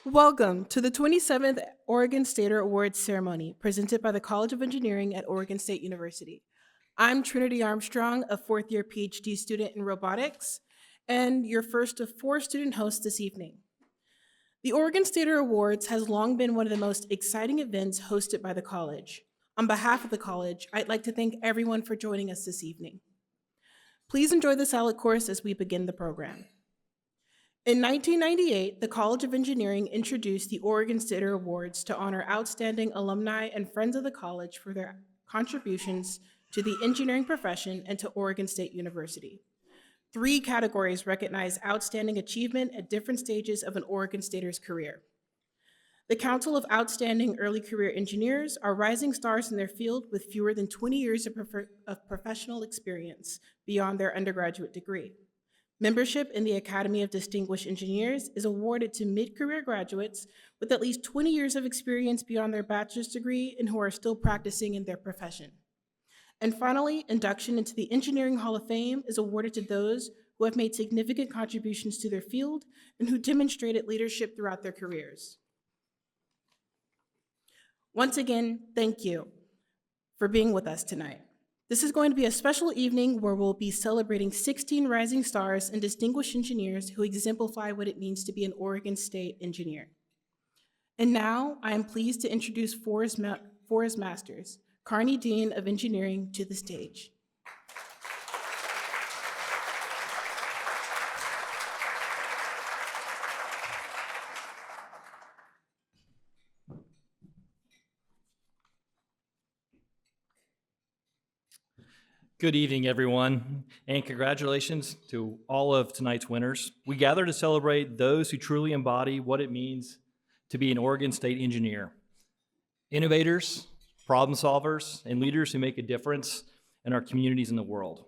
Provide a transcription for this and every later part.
Welcome to the 27th Oregon State Awards ceremony presented by the College of Engineering at Oregon State University. I'm Trinity Armstrong, a fourth-year PhD student in robotics, and your first of 4 student hosts this evening. The Oregon State Awards has long been one of the most exciting events hosted by the college. On behalf of the college, I'd like to thank everyone for joining us this evening. Please enjoy the salad course as we begin the program. In 1998, the College of Engineering introduced the Oregon State Awards to honor outstanding alumni and friends of the college for their contributions to the engineering profession and to Oregon State University. 3 categories recognize outstanding achievement at different stages of an Oregon Stater's career. The Council of Outstanding Early Career Engineers are rising stars in their field with fewer than 20 years of professional experience beyond their undergraduate degree. Membership in the Academy of Distinguished Engineers is awarded to mid-career graduates with at least 20 years of experience beyond their bachelor's degree and who are still practicing in their profession. And finally, induction into the Engineering Hall of Fame is awarded to those who have made significant contributions to their field and who demonstrated leadership throughout their careers. Once again, thank you for being with us tonight. This is going to be a special evening where we'll be celebrating 16 rising stars and distinguished engineers who exemplify what it means to be an Oregon State engineer. And now I am pleased to introduce Forrest Masters, Kearney Dean of Engineering, to the stage. Good evening, everyone, and congratulations to all of tonight's winners. We gather to celebrate those who truly embody what it means to be an Oregon State engineer. Innovators, problem solvers, and leaders who make a difference in our communities in the world.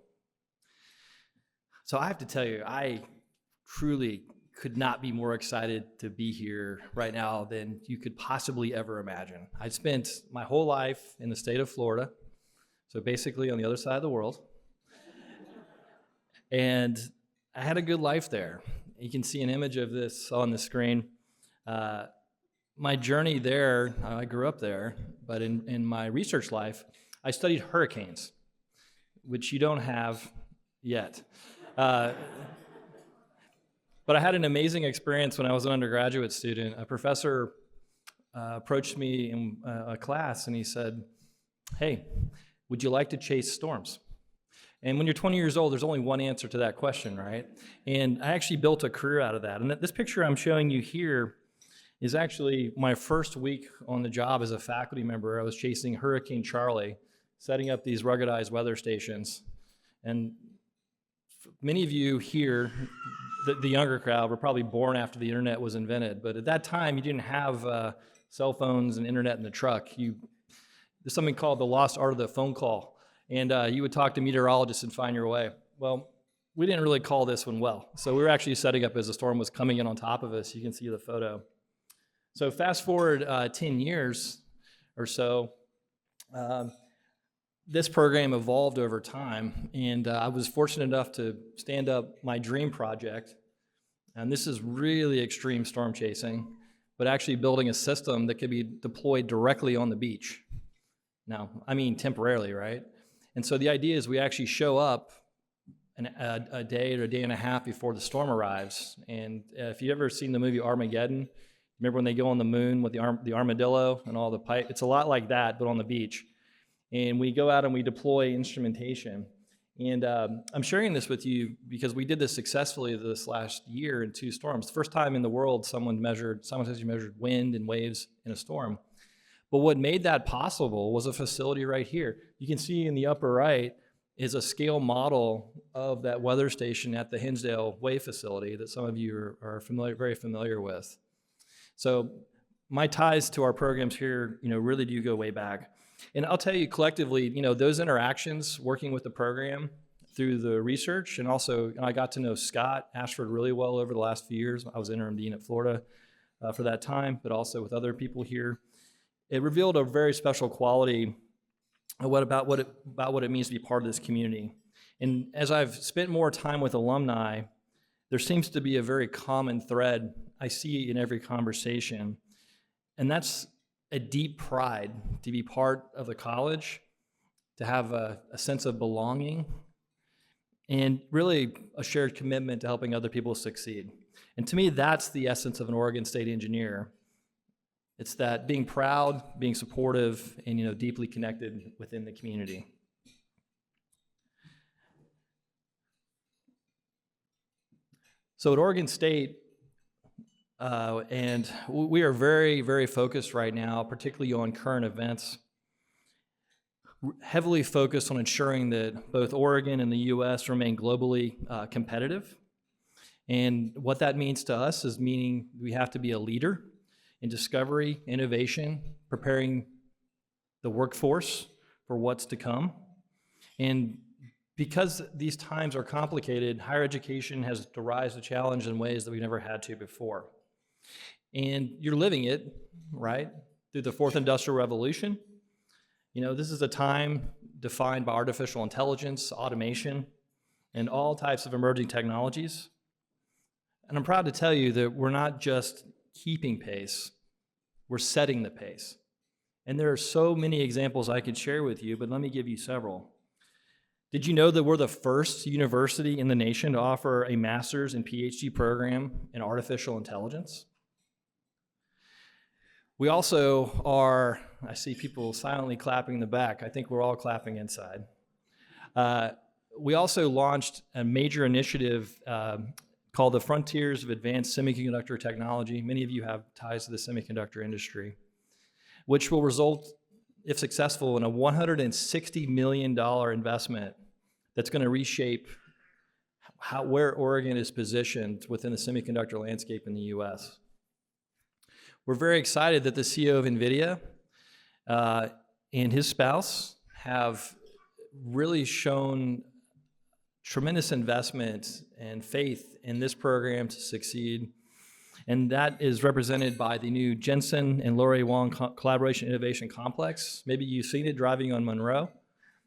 So I have to tell you, I truly could not be more excited to be here right now than you could possibly ever imagine. I spent my whole life in the state of Florida, so basically on the other side of the world. And I had a good life there. You can see an image of this on the screen. My journey there, I grew up there, but in my research life, I studied hurricanes, which you don't have yet. But I had an amazing experience when I was an undergraduate student. A professor approached me in a class and he said, "Hey, would you like to chase storms?" And when you're 20 years old, there's only one answer to that question, right? And I actually built a career out of that. And this picture I'm showing you here is actually my first week on the job as a faculty member. I was chasing Hurricane Charlie, setting up these ruggedized weather stations. And many of you here, the younger crowd, were probably born after the internet was invented. But at that time, you didn't have cell phones and internet in the truck. There's something called the lost art of the phone call, and you would talk to meteorologists and find your way. Well, we didn't really call this one well, so we were actually setting up as the storm was coming in on top of us. You can see the photo. So fast forward 10 years or so, this program evolved over time, and I was fortunate enough to stand up my dream project, and this is really extreme storm chasing, but actually building a system that could be deployed directly on the beach. Now, I mean temporarily, right? And so the idea is we actually show up a day or a day and a half before the storm arrives. And if you've ever seen the movie Armageddon, remember when they go on the moon with the armadillo and all the pipe? It's a lot like that, but on the beach. And we go out and we deploy instrumentation. And I'm sharing this with you because we did this successfully this last year in 2 storms. The first time in the world someone measured wind and waves in a storm. But what made that possible was a facility right here. You can see in the upper right is a scale model of that weather station at the Hinsdale Way facility that some of you are very familiar with. So my ties to our programs here, really do go way back. And I'll tell you collectively, those interactions working with the program through the research, and also I got to know Scott Ashford really well over the last few years. I was interim dean at Florida for that time, but also with other people here. It revealed a very special quality about what it means to be part of this community. And as I've spent more time with alumni, there seems to be a very common thread I see in every conversation, and that's a deep pride to be part of the college, to have a sense of belonging, and really a shared commitment to helping other people succeed. And to me, that's the essence of an Oregon State engineer. It's that being proud, being supportive, and deeply connected within the community. So at Oregon State, and we are very, very focused right now, particularly on current events, heavily focused on ensuring that both Oregon and the U.S. remain globally competitive. And what that means to us is meaning we have to be a leader in discovery, innovation, preparing the workforce for what's to come. And because these times are complicated, higher education has to rise to challenge in ways that we've never had to before. And you're living it, right, through the fourth industrial revolution. This is a time defined by artificial intelligence, automation, and all types of emerging technologies. And I'm proud to tell you that we're not just keeping pace, we're setting the pace. And there are so many examples I could share with you, but let me give you several. Did you know that we're the first university in the nation to offer a master's and PhD program in artificial intelligence? We also are, I see people silently clapping in the back. I think we're all clapping inside. We also launched a major initiative called the Frontiers of Advanced Semiconductor Technology. Many of you have ties to the semiconductor industry, which will result, if successful, in a $160 million investment that's going to reshape where Oregon is positioned within the semiconductor landscape in the U.S. We're very excited that the CEO of NVIDIA and his spouse have really shown tremendous investment and faith in this program to succeed. And that is represented by the new Jensen and Lori Wong Collaboration Innovation Complex. Maybe you've seen it driving on Monroe.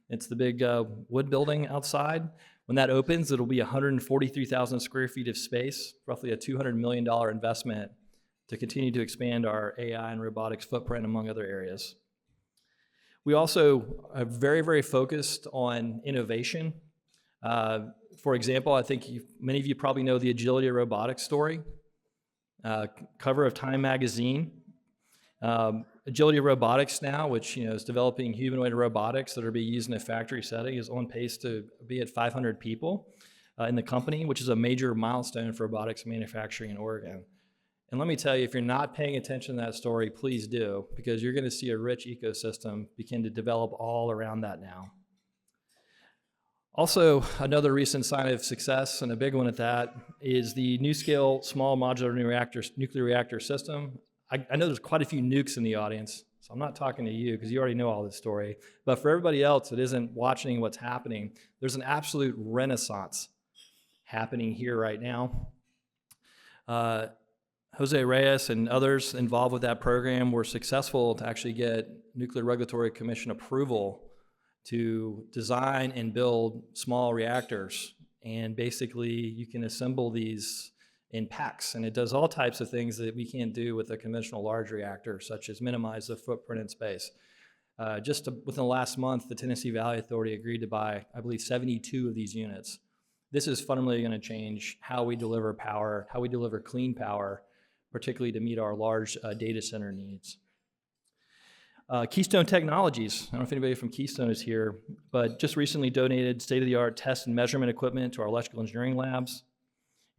It's the big wood building outside. When that opens, it'll be 143,000 square feet of space, roughly a $200 million investment to continue to expand our AI and robotics footprint, among other areas. We also are very, very focused on innovation. For example, I think many of you probably know the Agility of Robotics story. Cover of Time magazine. Agility of Robotics now, which is developing humanoid robotics that are being used in a factory setting, is on pace to be at 500 people in the company, which is a major milestone for robotics manufacturing in Oregon. And let me tell you, if you're not paying attention to that story, please do, because you're going to see a rich ecosystem begin to develop all around that now. Also, another recent sign of success, and a big one at that, is the NuScale small modular nuclear reactor system. I know there's quite a few nukes in the audience, so I'm not talking to you because you already know all this story. But for everybody else that isn't watching what's happening, there's an absolute renaissance happening here right now. Jose Reyes and others involved with that program were successful to actually get Nuclear Regulatory Commission approval to design and build small reactors. And basically, you can assemble these in packs, and it does all types of things that we can't do with a conventional large reactor, such as minimize the footprint in space. Within the last month, the Tennessee Valley Authority agreed to buy, I believe, 72 of these units. This is fundamentally going to change how we deliver power, how we deliver clean power, particularly to meet our large data center needs. Keystone Technologies, I don't know if anybody from Keystone is here, but just recently donated state-of-the-art test and measurement equipment to our electrical engineering labs.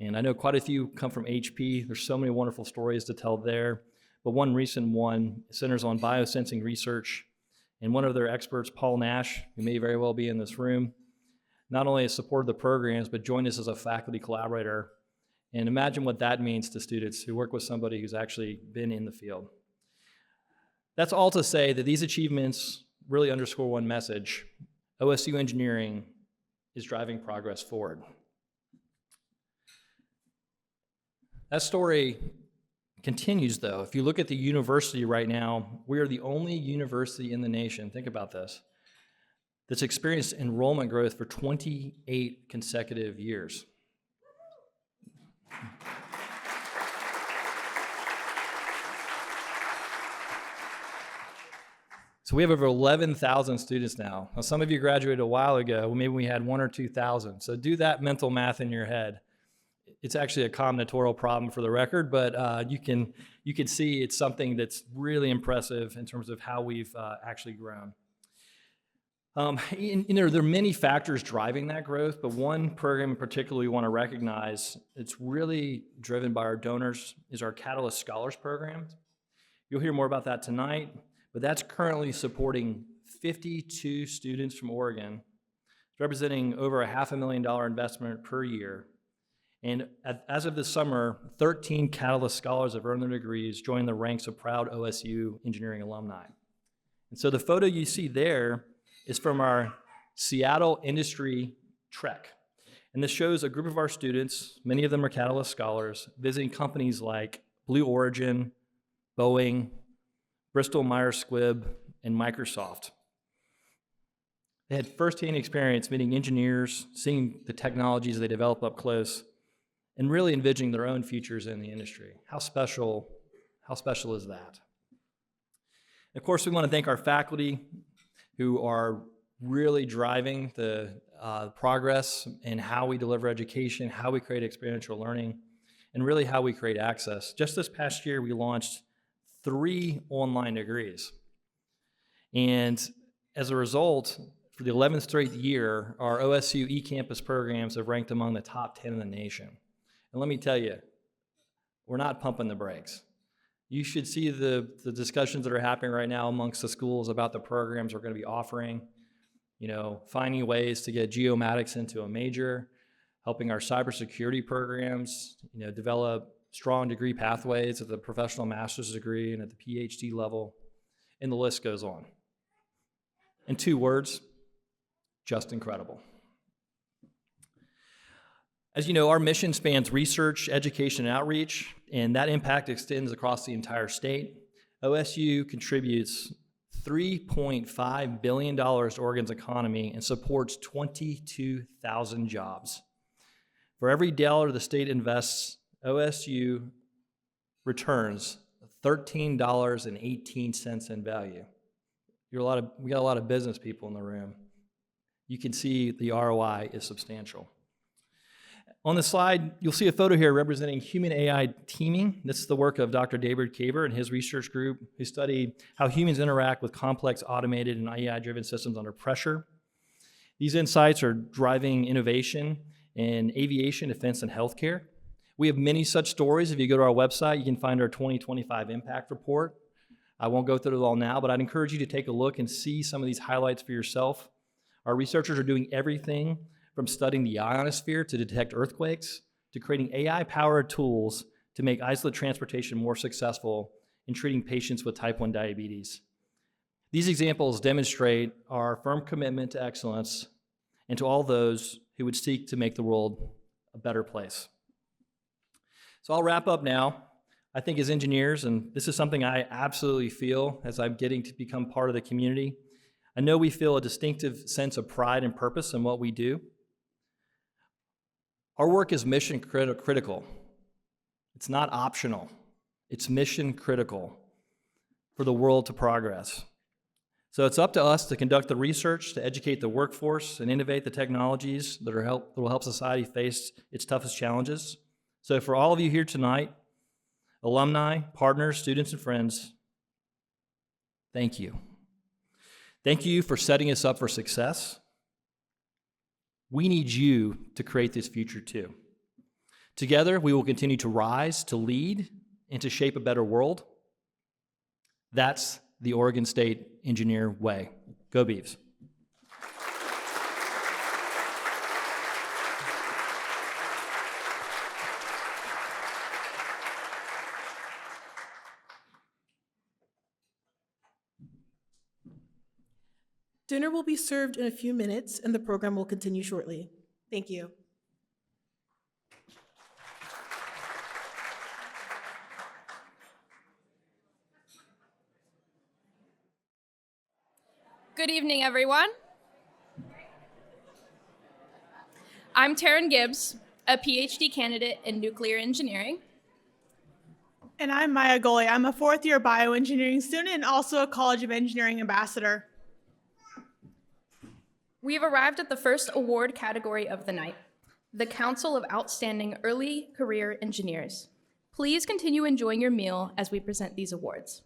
And I know quite a few come from HP. There's so many wonderful stories to tell there. but one recent one centers on biosensing research. And one of their experts, Paul Nash, who may very well be in this room, not only has supported the programs, but joined us as a faculty collaborator. And imagine what that means to students who work with somebody who's actually been in the field. That's all to say that these achievements really underscore one message: OSU engineering is driving progress forward. That story continues, though. If you look at the university right now, we are the only university in the nation, think about this, that's experienced enrollment growth for 28 consecutive years. So we have over 11,000 students now. Now, some of you graduated a while ago. Well, maybe we had 1,000 or 2,000. So do that mental math in your head. It's actually a combinatorial problem for the record, but you can see it's something that's really impressive in terms of how we've actually grown. There are many factors driving that growth, but one program in particular we want to recognize that's really driven by our donors is our Catalyst Scholars Program. You'll hear more about that tonight, but that's currently supporting 52 students from Oregon, representing over a $500,000 investment per year. And as of this summer, 13 Catalyst Scholars have earned their degrees, joining the ranks of proud OSU engineering alumni. And so the photo you see there is from our Seattle Industry Trek. And this shows a group of our students, many of them are Catalyst Scholars, visiting companies like Blue Origin, Boeing, Bristol Myers Squibb, and Microsoft. They had firsthand experience meeting engineers, seeing the technologies they develop up close, and really envisioning their own futures in the industry. How special is that? Of course, we want to thank our faculty who are really driving the progress in how we deliver education, how we create experiential learning, and really how we create access. Just this past year, we launched 3 online degrees. And as a result, for the 11th straight year, our OSU eCampus programs have ranked among the top 10 in the nation. And let me tell you, we're not pumping the brakes. You should see the discussions that are happening right now amongst the schools about the programs we're going to be offering, finding ways to get geomatics into a major, helping our cybersecurity programs, develop strong degree pathways at the professional master's degree and at the PhD level, and the list goes on. In 2 words, just incredible. As you know, our mission spans research, education, and outreach, and that impact extends across the entire state. OSU contributes $3.5 billion to Oregon's economy and supports 22,000 jobs. For every dollar the state invests, OSU returns $13.18 in value. We got a lot of business people in the room. You can see the ROI is substantial. On the slide, you'll see a photo here representing human-AI teaming. This is the work of Dr. David Kaber and his research group, who study how humans interact with complex automated and AI-driven systems under pressure. These insights are driving innovation in aviation, defense, and healthcare. We have many such stories. If you go to our website, you can find our 2025 impact report. I won't go through it all now, but I'd encourage you to take a look and see some of these highlights for yourself. Our researchers are doing everything from studying the ionosphere to detect earthquakes, to creating AI-powered tools to make isolate transportation more successful in treating patients with type 1 diabetes. These examples demonstrate our firm commitment to excellence and to all those who would seek to make the world a better place. So I'll wrap up now. I think as engineers, and this is something I absolutely feel as I'm getting to become part of the community, I know we feel a distinctive sense of pride and purpose in what we do. Our work is mission critical. It's not optional. It's mission critical for the world to progress. So it's up to us to conduct the research, to educate the workforce, and innovate the technologies that will help society face its toughest challenges. So for all of you here tonight, alumni, partners, students, and friends, thank you. Thank you for setting us up for success. We need you to create this future too. Together, we will continue to rise, to lead, and to shape a better world. That's the Oregon State engineer way. Go Beavs. Dinner will be served in a few minutes, and the program will continue shortly. Thank you. Good evening, everyone. I'm Taryn Gibbs, a PhD candidate in nuclear engineering. And I'm Maya Goley. I'm a fourth-year bioengineering student and also a College of Engineering ambassador. We've arrived at the first award category of the night, the Council of Outstanding Early Career Engineers. Please continue enjoying your meal as we present these awards.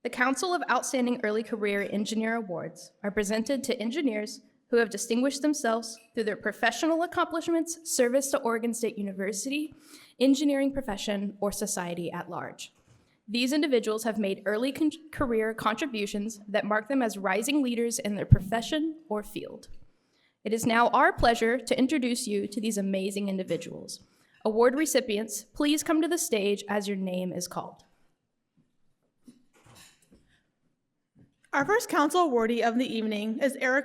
The Council of Outstanding Early Career Engineer Awards are presented to engineers who have distinguished themselves through their professional accomplishments, service to Oregon State University, engineering profession, or society at large. These individuals have made early career contributions that mark them as rising leaders in their profession or field. It is now our pleasure to introduce you to these amazing individuals. Award recipients, please come to the stage as your name is called. Our first council awardee of the evening is Erin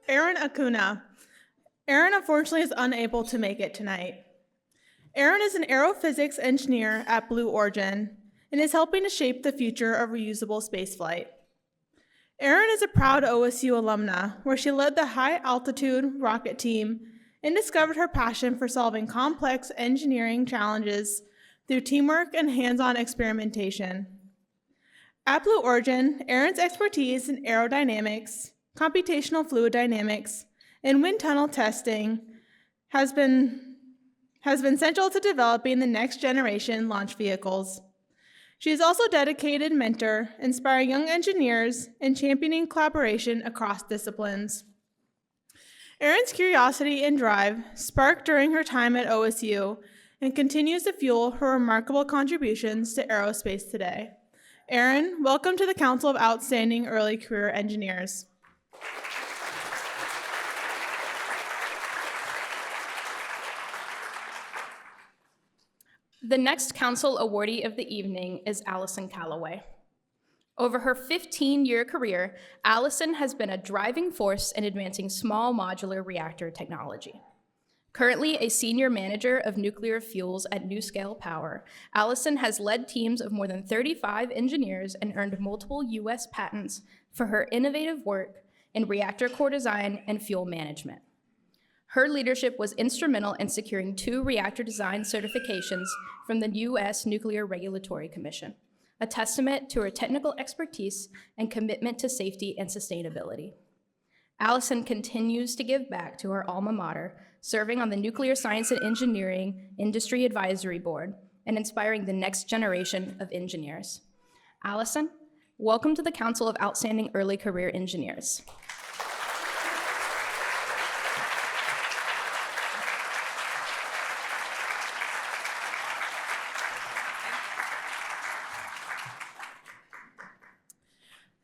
Acuña. Erin unfortunately is unable to make it tonight. Erin is an aerophysics engineer at Blue Origin and is helping to shape the future of reusable spaceflight. Erin is a proud OSU alumna, where she led the high-altitude rocket team and discovered her passion for solving complex engineering challenges through teamwork and hands-on experimentation. At Blue Origin, Erin's expertise in aerodynamics, computational fluid dynamics, and wind tunnel testing has been central to developing the next generation launch vehicles. She is also a dedicated mentor, inspiring young engineers and championing collaboration across disciplines. Erin's curiosity and drive sparked during her time at OSU and continues to fuel her remarkable contributions to aerospace today. Erin, welcome to the Council of Outstanding Early Career Engineers. The next council awardee of the evening is Allyson Callaway. Over her 15-year career, Allison has been a driving force in advancing small modular reactor technology. Currently a senior manager of nuclear fuels at NuScale Power, Allison has led teams of more than 35 engineers and earned multiple US patents for her innovative work in reactor core design and fuel management. Her leadership was instrumental in securing 2 reactor design certifications from the US Nuclear Regulatory Commission, a testament to her technical expertise and commitment to safety and sustainability. Allison continues to give back to her alma mater, serving on the Nuclear Science and Engineering Industry Advisory Board and inspiring the next generation of engineers. Allison, welcome to the Council of Outstanding Early Career Engineers.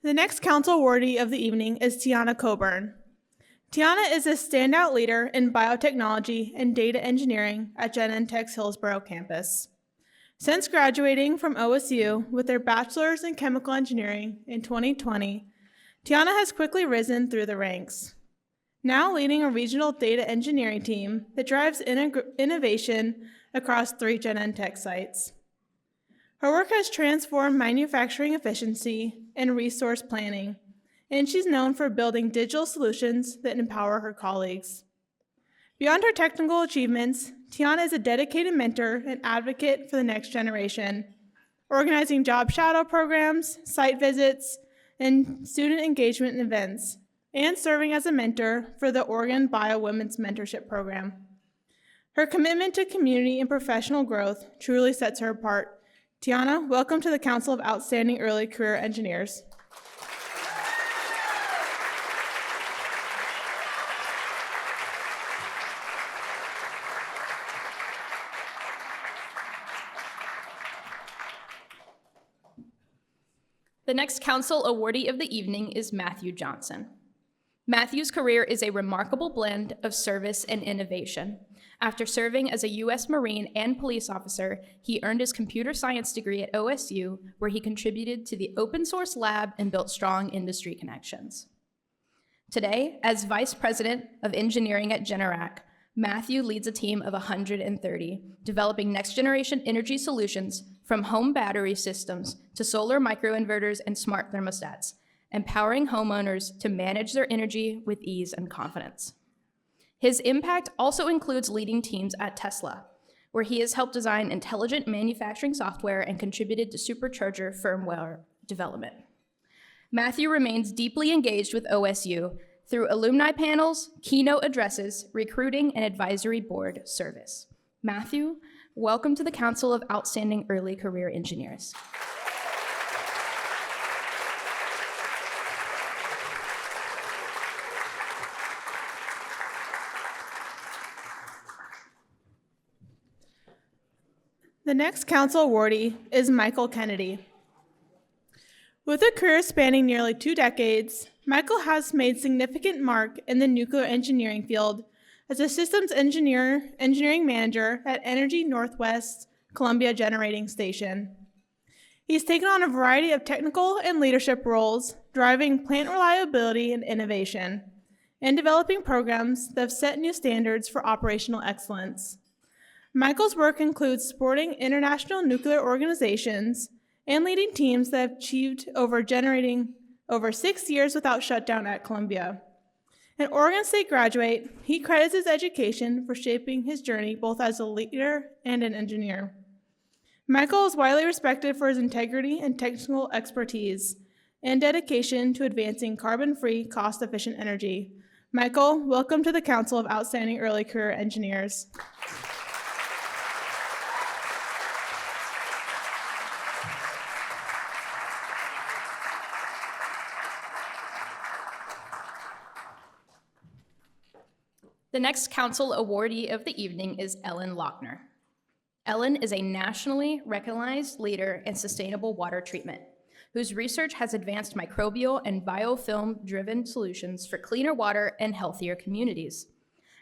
The next council awardee of the evening is Tianna Coburn. Tianna is a standout leader in biotechnology and data engineering at Genentech's Hillsborough campus. Since graduating from OSU with their bachelor's in chemical engineering in 2020, Tianna has quickly risen through the ranks, now leading a regional data engineering team that drives innovation across 3 Genentech sites. Her work has transformed manufacturing efficiency and resource planning, and she's known for building digital solutions that empower her colleagues. Beyond her technical achievements, Tianna is a dedicated mentor and advocate for the next generation, organizing job shadow programs, site visits, and student engagement events, and serving as a mentor for the Oregon Bio Women's Mentorship Program. Her commitment to community and professional growth truly sets her apart. Tianna, welcome to the Council of Outstanding Early Career Engineers. The next council awardee of the evening is Matthew Johnson. Matthew's career is a remarkable blend of service and innovation. After serving as a U.S. Marine and police officer, he earned his computer science degree at OSU, where he contributed to the open source lab and built strong industry connections. Today, as Vice President of Engineering at Generac, Matthew leads a team of 130, developing next-generation energy solutions from home battery systems to solar microinverters and smart thermostats, empowering homeowners to manage their energy with ease and confidence. His impact also includes leading teams at Tesla, where he has helped design intelligent manufacturing software and contributed to supercharger firmware development. Matthew remains deeply engaged with OSU through alumni panels, keynote addresses, recruiting, and advisory board service. Matthew, welcome to the Council of Outstanding Early Career Engineers. The next council awardee is Michael Kennedy. With a career spanning nearly 2 decades, Michael has made significant mark in the nuclear engineering field as a systems engineering manager at Energy Northwest Columbia Generating Station. He's taken on a variety of technical and leadership roles, driving plant reliability and innovation, and developing programs that have set new standards for operational excellence. Michael's work includes supporting international nuclear organizations and leading teams that have achieved generating over 6 years without shutdown at Columbia. An Oregon State graduate, he credits his education for shaping his journey both as a leader and an engineer. Michael is widely respected for his integrity and technical expertise and dedication to advancing carbon-free, cost-efficient energy. Michael, welcome to the Council of Outstanding Early Career Engineers. The next council awardee of the evening is Ellen Lauchnor. Ellen is a nationally recognized leader in sustainable water treatment, whose research has advanced microbial and biofilm-driven solutions for cleaner water and healthier communities.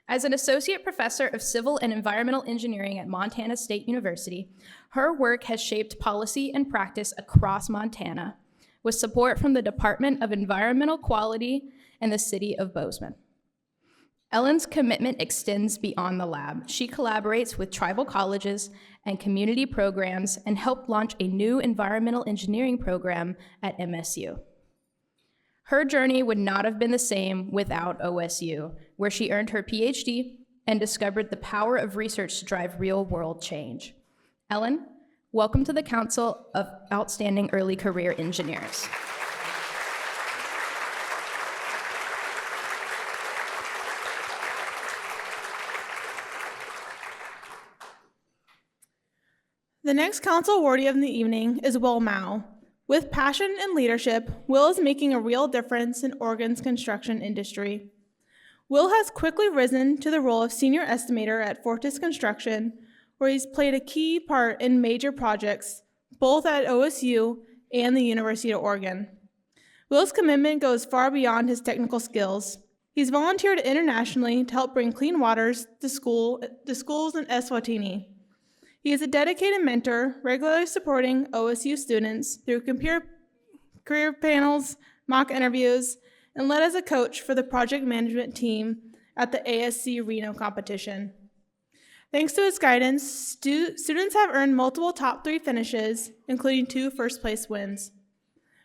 As an associate professor of civil and environmental engineering at Montana State University, her work has shaped policy and practice across Montana, with support from the Department of Environmental Quality and the City of Bozeman. Ellen's commitment extends beyond the lab. She collaborates with tribal colleges and community programs and helped launch a new environmental engineering program at MSU. Her journey would not have been the same without OSU, where she earned her PhD and discovered the power of research to drive real-world change. Ellen, welcome to the Council of Outstanding Early Career Engineers. The next council awardee of the evening is Will Mao. With passion and leadership, Will is making a real difference in Oregon's construction industry. Will has quickly risen to the role of senior estimator at Fortis Construction, where he's played a key part in major projects, both at OSU and the University of Oregon. Will's commitment goes far beyond his technical skills. He's volunteered internationally to help bring clean waters to schools in Eswatini. He is a dedicated mentor, regularly supporting OSU students through career panels, mock interviews, and led as a coach for the project management team at the ASC Reno competition. Thanks to his guidance, students have earned multiple top 3 finishes, including 2 first-place wins.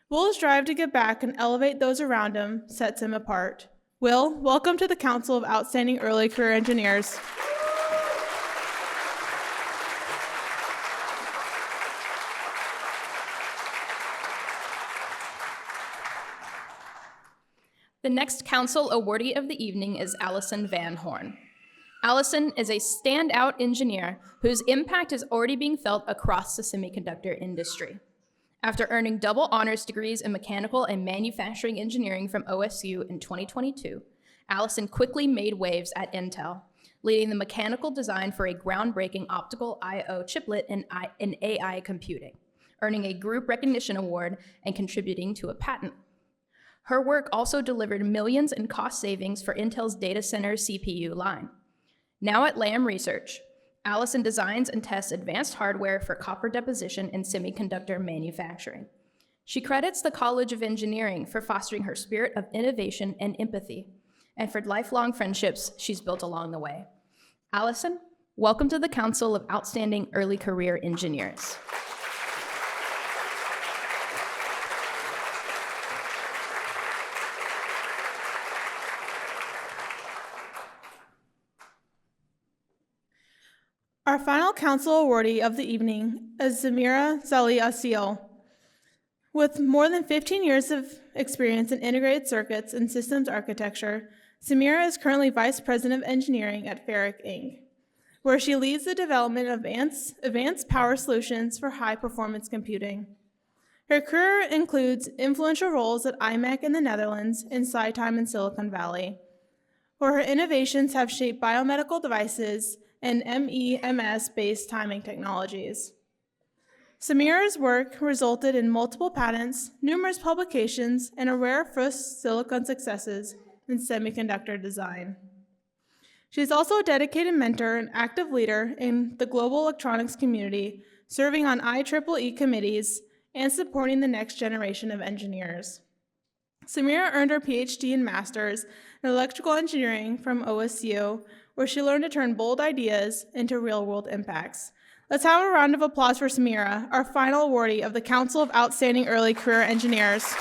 Will's drive to give back and elevate those around him sets him apart. Will, welcome to the Council of Outstanding Early Career Engineers. The next council awardee of the evening is Allison Van Horn. Allison is a standout engineer whose impact is already being felt across the semiconductor industry. After earning double honors degrees in mechanical and manufacturing engineering from OSU in 2022, Allison quickly made waves at Intel, leading the mechanical design for a groundbreaking optical I/O chiplet in AI computing, earning a group recognition award and contributing to a patent. Her work also delivered millions in cost savings for Intel's data center CPU line. Now at Lam Research, Allison designs and tests advanced hardware for copper deposition in semiconductor manufacturing. She credits the College of Engineering for fostering her spirit of innovation and empathy, and for lifelong friendships she's built along the way. Allison, welcome to the Council of Outstanding Early Career Engineers. Our final council awardee of the evening is Samira Zali Asl. With more than 15 years of experience in integrated circuits and systems architecture, Samira is currently Vice President of Engineering at Ferric Inc., where she leads the development of advanced power solutions for high-performance computing. Her career includes influential roles at IMEC in the Netherlands and SciTime in Silicon Valley, where her innovations have shaped biomedical devices and MEMS-based timing technologies. Samira's work resulted in multiple patents, numerous publications, and a rare first silicon successes in semiconductor design. She is also a dedicated mentor and active leader in the global electronics community, serving on IEEE committees and supporting the next generation of engineers. Samira earned her PhD and master's in electrical engineering from OSU, where she learned to turn bold ideas into real-world impacts. Let's have a round of applause for Samira, our final awardee of the Council of Outstanding Early Career Engineers.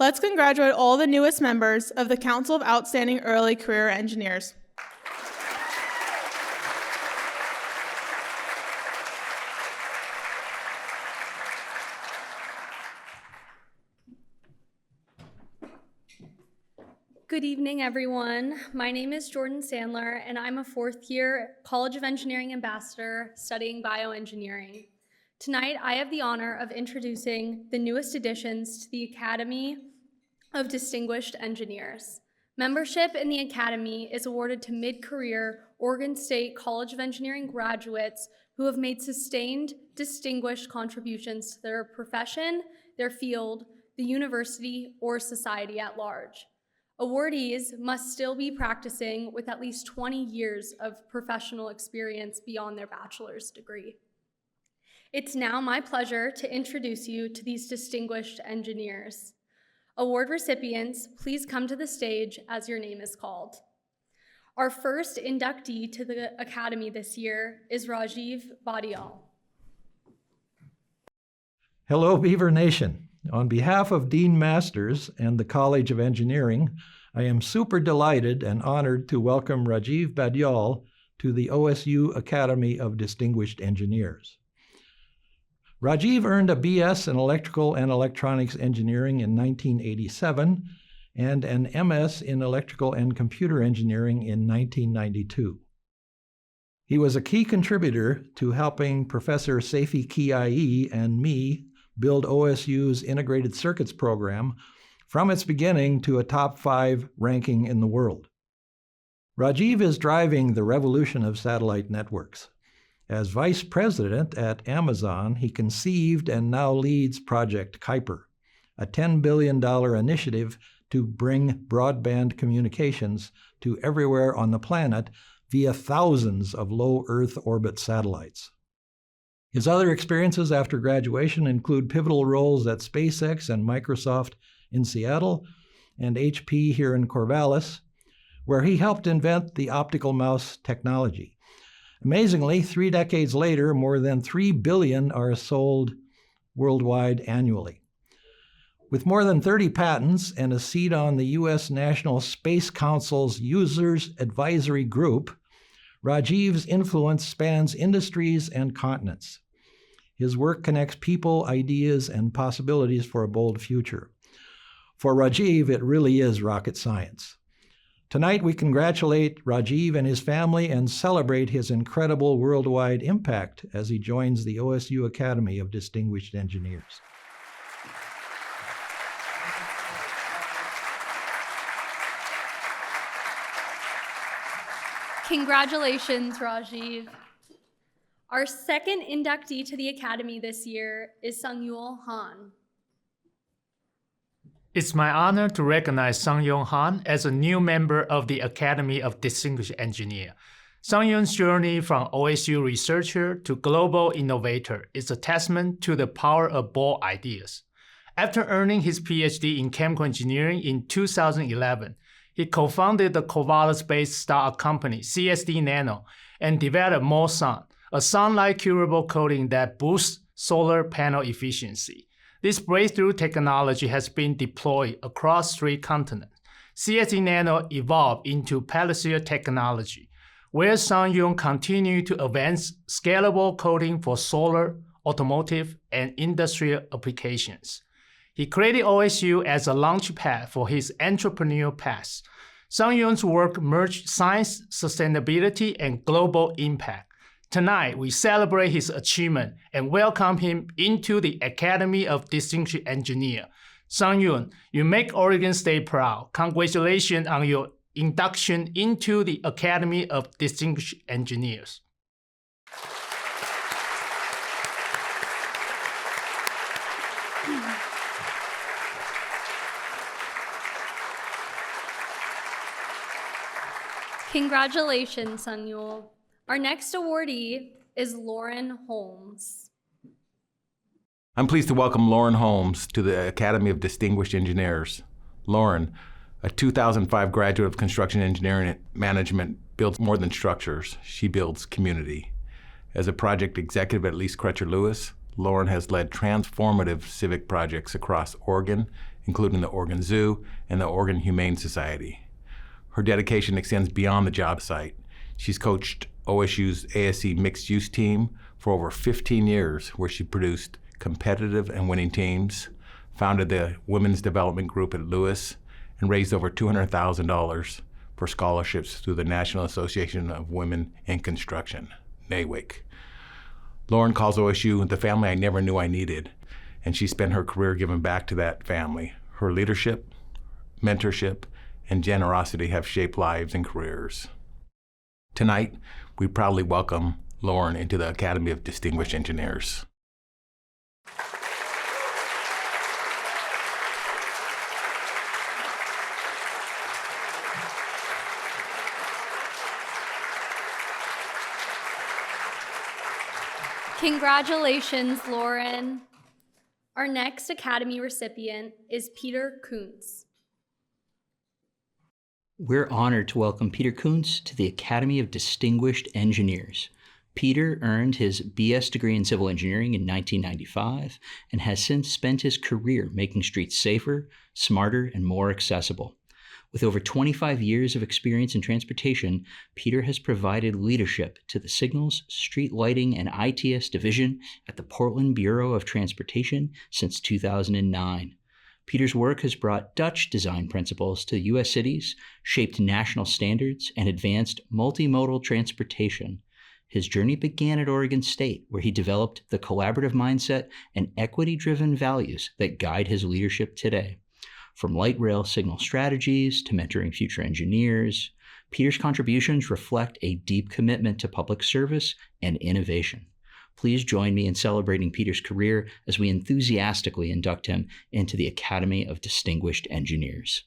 Let's congratulate all the newest members of the Council of Outstanding Early Career Engineers. Good evening, everyone. My name is Jordan Sandler, and I'm a fourth-year College of Engineering ambassador studying bioengineering. Tonight, I have the honor of introducing the newest additions to the Academy of Distinguished Engineers. Membership in the Academy is awarded to mid-career Oregon State College of Engineering graduates who have made sustained, distinguished contributions to their profession, their field, the university, or society at large. Awardees must still be practicing with at least 20 years of professional experience beyond their bachelor's degree. It's now my pleasure to introduce you to these distinguished engineers. Award recipients, please come to the stage as your name is called. Our first inductee to the Academy this year is Rajeev Badyal. Hello, Beaver Nation. On behalf of Dean Masters and the College of Engineering, I am super delighted and honored to welcome Rajeev Badyal to the OSU Academy of Distinguished Engineers. Rajeev earned a BS in Electrical and Electronics Engineering in 1987 and an MS in Electrical and Computer Engineering in 1992. He was a key contributor to helping Professor Seifi Kiai and me build OSU's Integrated Circuits program from its beginning to a top 5 ranking in the world. Rajeev is driving the revolution of satellite networks. As vice president at Amazon, he conceived and now leads Project Kuiper, a $10 billion initiative to bring broadband communications to everywhere on the planet via thousands of low Earth orbit satellites. His other experiences after graduation include pivotal roles at SpaceX and Microsoft in Seattle and HP here in Corvallis, where he helped invent the optical mouse technology. Amazingly, 3 decades later, more than 3 billion are sold worldwide annually. With more than 30 patents and a seat on the U.S. National Space Council's Users Advisory Group, Rajeev's influence spans industries and continents. His work connects people, ideas, and possibilities for a bold future. For Rajeev, it really is rocket science. Tonight, we congratulate Rajeev and his family and celebrate his incredible worldwide impact as he joins the OSU Academy of Distinguished Engineers. Congratulations, Rajeev. Our second inductee to the Academy this year is Seungyeol Han. It's my honor to recognize Seungyeol Han as a new member of the Academy of Distinguished Engineer. Seungyeol's journey from OSU researcher to global innovator is a testament to the power of bold ideas. After earning his PhD in chemical engineering in 2011, he co-founded the Corvallis-based startup company CSD Nano and developed MoSun, a sunlight curable coating that boosts solar panel efficiency. This breakthrough technology has been deployed across 3 continents. CSD Nano evolved into Palisade technology, where Seungyeol continued to advance scalable coating for solar, automotive, and industrial applications. He created OSU as a launchpad for his entrepreneurial path. Seungyeol's work merged science, sustainability, and global impact. Tonight, we celebrate his achievement and welcome him into the Academy of Distinguished Engineer. Seungyeol, you make Oregon State proud. Congratulations on your induction into the Academy of Distinguished Engineers. Congratulations, Seungyeol. Our next awardee is Lauren Holmes. I'm pleased to welcome Lauren Holmes to the Academy of Distinguished Engineers. Lauren, a 2005 graduate of construction engineering and management, builds more than structures. She builds community. As a project executive at Lease Crutcher Lewis, Lauren has led transformative civic projects across Oregon, including the Oregon Zoo and the Oregon Humane Society. Her dedication extends beyond the job site. She's coached OSU's ASC mixed-use team for over 15 years, where she produced competitive and winning teams, founded the Women's Development Group at Lewis, and raised over $200,000 for scholarships through the National Association of Women in Construction, NAWIC. Lauren calls OSU the family I never knew I needed, and she spent her career giving back to that family. Her leadership, mentorship, and generosity have shaped lives and careers. Tonight, we proudly welcome Lauren into the Academy of Distinguished Engineers. Congratulations, Lauren. Our next Academy recipient is Peter Koonce. We're honored to welcome Peter Koonce to the Academy of Distinguished Engineers. Peter earned his BS degree in civil engineering in 1995 and has since spent his career making streets safer, smarter, and more accessible. With over 25 years of experience in transportation, Peter has provided leadership to the Signals, Street Lighting, and ITS division at the Portland Bureau of Transportation since 2009. Peter's work has brought Dutch design principles to U.S. cities, shaped national standards, and advanced multimodal transportation. His journey began at Oregon State, where he developed the collaborative mindset and equity-driven values that guide his leadership today. From light rail signal strategies to mentoring future engineers, Peter's contributions reflect a deep commitment to public service and innovation. Please join me in celebrating Peter's career as we enthusiastically induct him into the Academy of Distinguished Engineers.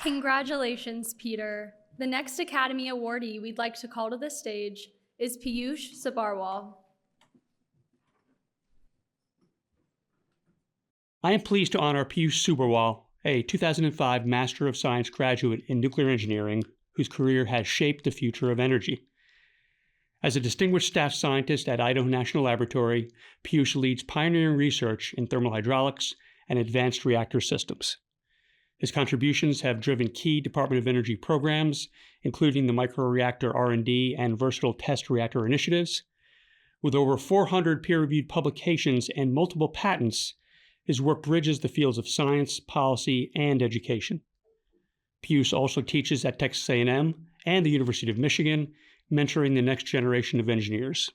Congratulations, Peter. The next Academy awardee we'd like to call to the stage is Piyush Sabharwall. I am pleased to honor Piyush Sabharwall, a 2005 Master of Science graduate in nuclear engineering whose career has shaped the future of energy. As a distinguished staff scientist at Idaho National Laboratory, Piyush leads pioneering research in thermal hydraulics and advanced reactor systems. His contributions have driven key Department of Energy programs, including the microreactor R&D and versatile test reactor initiatives. With over 400 peer-reviewed publications and multiple patents, his work bridges the fields of science, policy, and education. Piyush also teaches at Texas A&M and the University of Michigan, mentoring the next generation of engineers.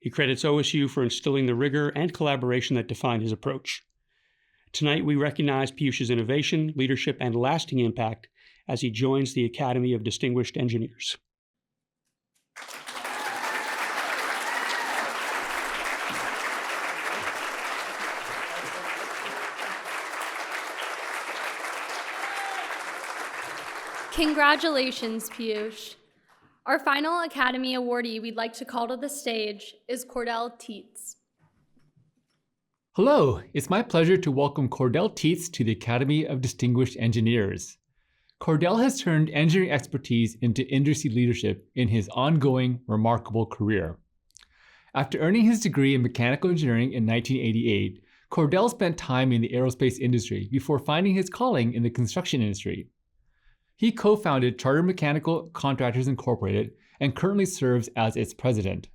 He credits OSU for instilling the rigor and collaboration that defined his approach. Tonight, we recognize Piyush's innovation, leadership, and lasting impact as he joins the Academy of Distinguished Engineers. Congratulations, Piyush. Our final Academy awardee we'd like to call to the stage is Cordell Tietz. Hello, it's my pleasure to welcome Cordell Tietz to the Academy of Distinguished Engineers. Cordell has turned engineering expertise into industry leadership in his ongoing, remarkable career. After earning his degree in mechanical engineering in 1988, Cordell spent time in the aerospace industry before finding his calling in the construction industry. He co-founded Chartered Mechanical Contractors Incorporated and currently serves as its president.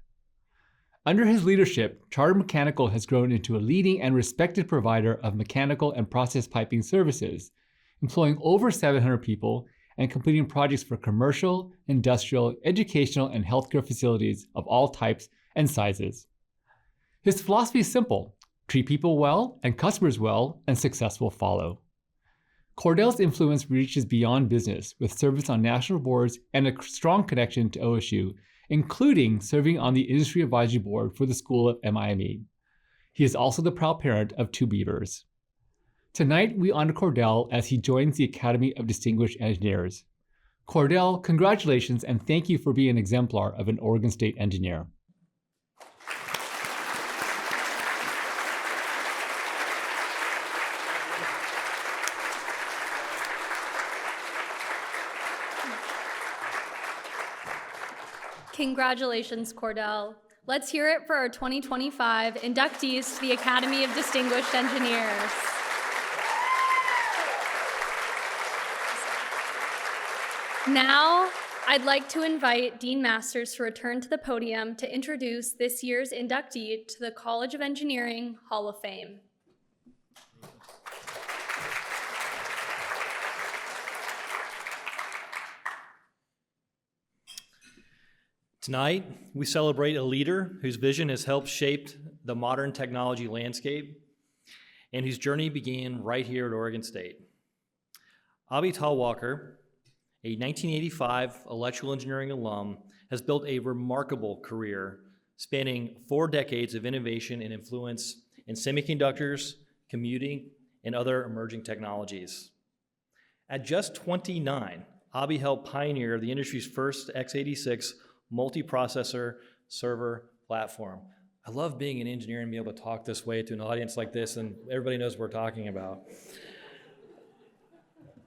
Under his leadership, Chartered Mechanical has grown into a leading and respected provider of mechanical and process piping services, employing over 700 people and completing projects for commercial, industrial, educational, and healthcare facilities of all types and sizes. His philosophy is simple: treat people well and customers well, and success will follow. Cordell's influence reaches beyond business, with service on national boards and a strong connection to OSU, including serving on the Industry Advisory Board for the School of MIME. He is also the proud parent of 2 beavers. Tonight, we honor Cordell as he joins the Academy of Distinguished Engineers. Cordell, congratulations and thank you for being an exemplar of an Oregon State engineer. Congratulations, Cordell. Let's hear it for our 2025 inductees to the Academy of Distinguished Engineers. Now, I'd like to invite Dean Masters to return to the podium to introduce this year's inductee to the College of Engineering Hall of Fame. Tonight, we celebrate a leader whose vision has helped shape the modern technology landscape and whose journey began right here at Oregon State. Abhi Talwalkar, a 1985 electrical engineering alum, has built a remarkable career spanning 4 decades of innovation and influence in semiconductors, computing, and other emerging technologies. At just 29, Abhi helped pioneer the industry's first x86 multiprocessor server platform. I love being an engineer and being able to talk this way to an audience like this and everybody knows what we're talking about.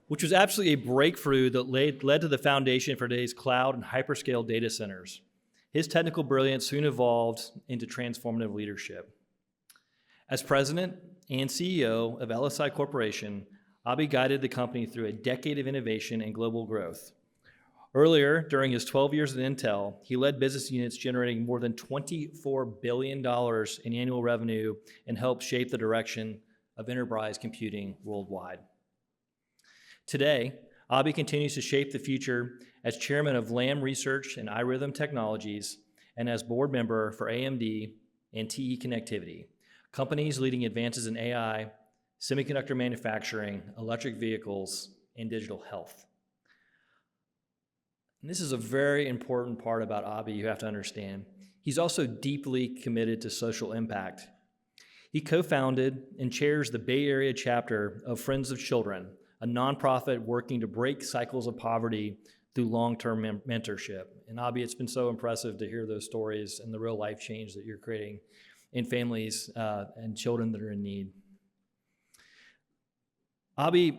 Which was absolutely a breakthrough that led to the foundation for today's cloud and hyperscale data centers. His technical brilliance soon evolved into transformative leadership. As president and CEO of LSI Corporation, Abhi guided the company through a decade of innovation and global growth. Earlier, during his 12 years at Intel, he led business units generating more than $24 billion in annual revenue and helped shape the direction of enterprise computing worldwide. Today, Abhi continues to shape the future as chairman of Lam Research and iRhythm Technologies and as board member for AMD and TE Connectivity, companies leading advances in AI, semiconductor manufacturing, electric vehicles, and digital health. And this is a very important part about Abhi you have to understand. He's also deeply committed to social impact. He co-founded and chairs the Bay Area chapter of Friends of Children, a nonprofit working to break cycles of poverty through long-term mentorship. And Abhi, it's been so impressive to hear those stories and the real life change that you're creating in families and children that are in need. Abhi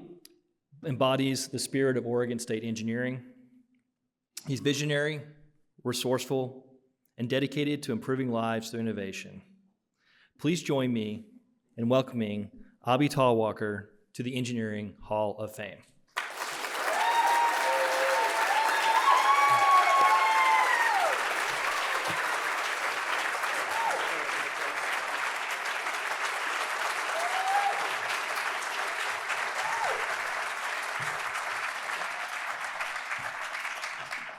embodies the spirit of Oregon State engineering. He's visionary, resourceful, and dedicated to improving lives through innovation. Please join me in welcoming Abhi Talwalkar to the Engineering Hall of Fame.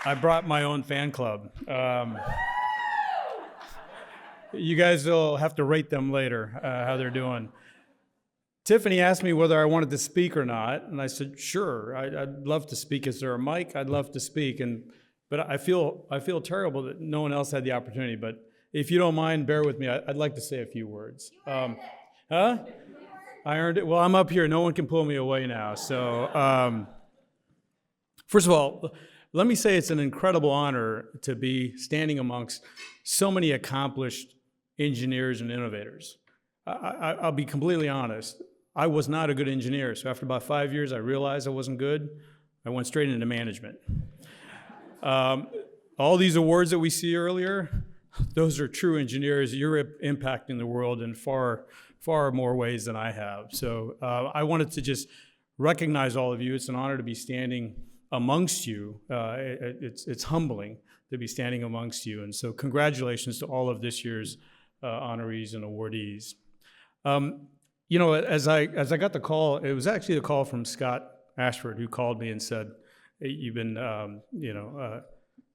I brought my own fan club. You guys will have to rate them later, how they're doing. Tiffany asked me whether I wanted to speak or not, and I said, sure, I'd love to speak. Is there a mic? I'd love to speak, but I feel terrible that no one else had the opportunity, but if you don't mind, bear with me. I'd like to say a few words. Huh? I earned it. Well, I'm up here. No one can pull me away now. So, first of all, let me say it's an incredible honor to be standing amongst so many accomplished engineers and innovators. I'll be completely honest. I was not a good engineer, so after about 5 years, I realized I wasn't good. I went straight into management. All these awards that we see earlier, those are true engineers. You're impacting the world in far more ways than I have. So I wanted to just recognize all of you. It's an honor to be standing amongst you. It's humbling to be standing amongst you. And so congratulations to all of this year's honorees and awardees. You know, as I got the call, it was actually a call from Scott Ashford, who called me and said, hey, you've been,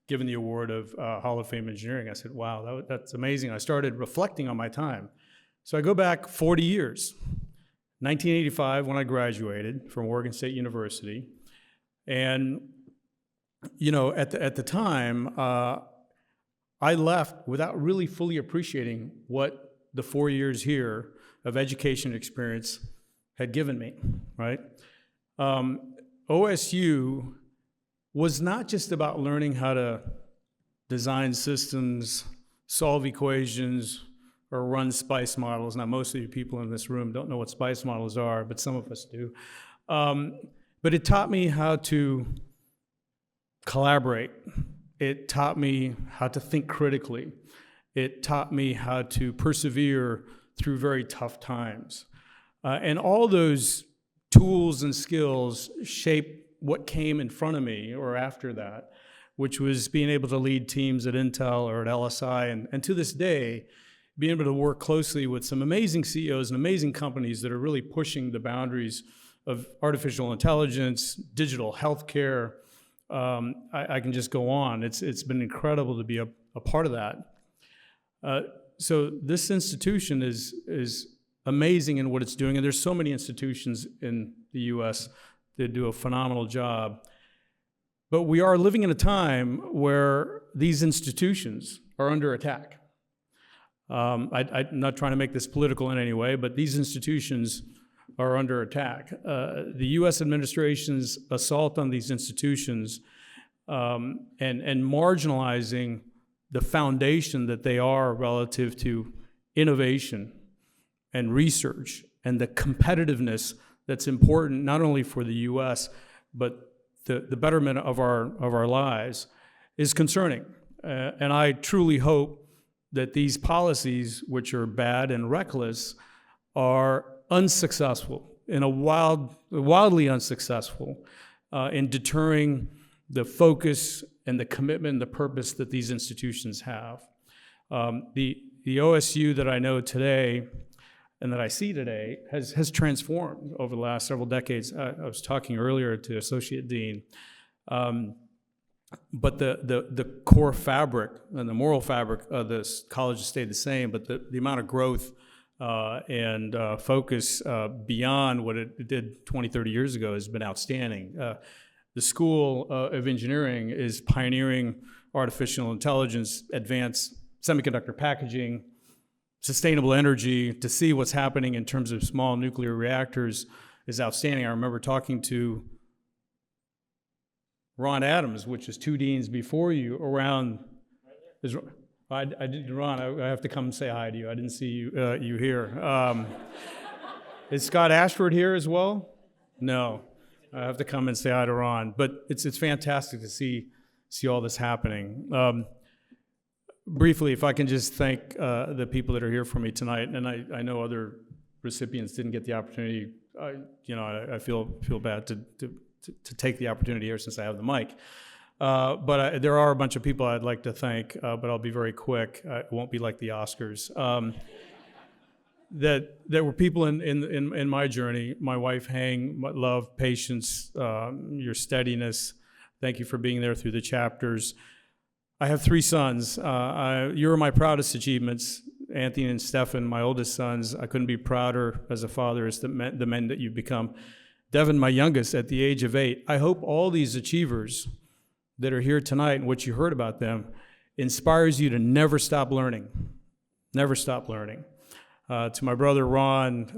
given the award of Hall of Fame Engineering. I said, wow, that's amazing. I started reflecting on my time. So I go back 40 years, 1985 when I graduated from Oregon State University. And, you know, at the time, I left without really fully appreciating what the 4 years here of education experience had given me, right? OSU was not just about learning how to design systems, solve equations, or run SPICE models. Now, most of you people in this room don't know what SPICE models are, but some of us do. But it taught me how to collaborate. It taught me how to think critically. It taught me how to persevere through very tough times. And all those tools and skills shape what came in front of me or after that, which was being able to lead teams at Intel or at LSI, and to this day, being able to work closely with some amazing CEOs and amazing companies that are really pushing the boundaries of artificial intelligence, digital healthcare. I can just go on. It's been incredible to be a part of that. So this institution is amazing in what it's doing, and there's so many institutions in the U.S. that do a phenomenal job. But we are living in a time where these institutions are under attack. I'm not trying to make this political in any way, but these institutions are under attack. The U.S. administration's assault on these institutions and marginalizing the foundation that they are relative to innovation and research and the competitiveness that's important not only for the U.S., but the betterment of our lives is concerning. And I truly hope that these policies, which are bad and reckless, are unsuccessful, wildly unsuccessful in deterring the focus and the commitment and the purpose that these institutions have. The OSU that I know today and that I see today has transformed over the last several decades. I was talking earlier to Associate Dean, but the core fabric and the moral fabric of this college has stayed the same, but the amount of growth and focus beyond what it did 20, 30 years ago has been outstanding. The School of Engineering is pioneering artificial intelligence, advanced semiconductor packaging, sustainable energy. To see what's happening in terms of small nuclear reactors is outstanding. I remember talking to Ron Adams, which is 2 deans before you, around. I did, Ron. I have to come and say hi to you. I didn't see you here. Is Scott Ashford here as well? No. I have to come and say hi to Ron. But it's fantastic to see all this happening. Briefly, if I can just thank the people that are here for me tonight, and I know other recipients didn't get the opportunity. I feel bad to take the opportunity here since I have the mic. But there are a bunch of people I'd like to thank, but I'll be very quick. It won't be like the Oscars. That there were people in my journey. My wife, Hang, my love, patience, your steadiness. Thank you for being there through the chapters. I have 3 sons. You're my proudest achievements. Anthony and Stefan, my oldest sons. I couldn't be prouder as a father as the men that you've become. Devin, my youngest, at the age of 8. I hope all these achievers that are here tonight and what you heard about them inspires you to never stop learning. Never stop learning. To my brother Ron,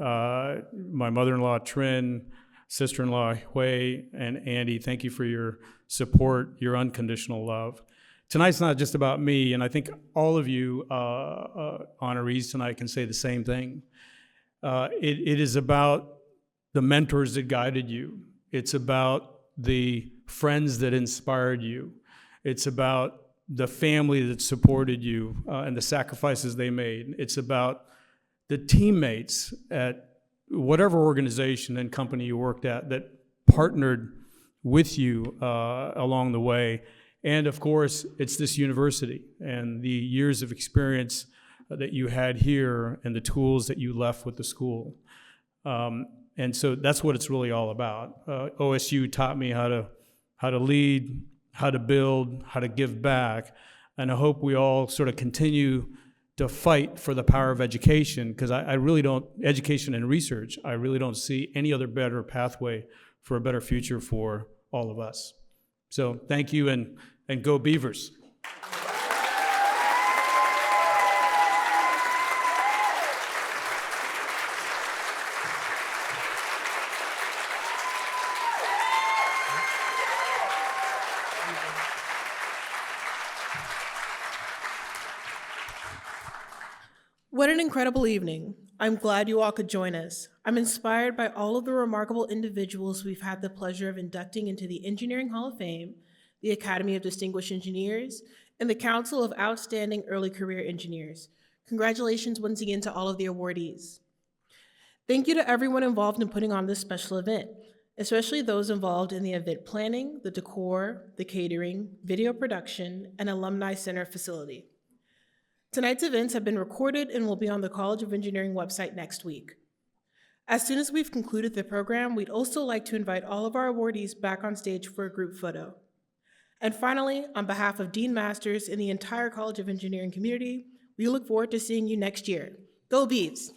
my mother-in-law Trin, sister-in-law Hui, and Andy, thank you for your support, your unconditional love. Tonight's not just about me, and I think all of you honorees tonight can say the same thing. It is about the mentors that guided you. It's about the friends that inspired you. It's about the family that supported you and the sacrifices they made. It's about the teammates at whatever organization and company you worked at that partnered with you along the way. And of course, it's this university and the years of experience that you had here and the tools that you left with the school. And so that's what it's really all about. OSU taught me how to lead, how to build, how to give back. And I hope we all sort of continue to fight for the power of education, because I really don't, education and research, I really don't see any other better pathway for a better future for all of us. So thank you, and go Beavers. What an incredible evening. I'm glad you all could join us. I'm inspired by all of the remarkable individuals we've had the pleasure of inducting into the Engineering Hall of Fame, the Academy of Distinguished Engineers, and the Council of Outstanding Early Career Engineers. Congratulations once again to all of the awardees. Thank you to everyone involved in putting on this special event, especially those involved in the event planning, the decor, the catering, video production, and alumni center facility. Tonight's events have been recorded and will be on the College of Engineering website next week. As soon as we've concluded the program, we'd also like to invite all of our awardees back on stage for a group photo. And finally, on behalf of Dean Masters and the entire College of Engineering community, we look forward to seeing you next year. Go Beavs!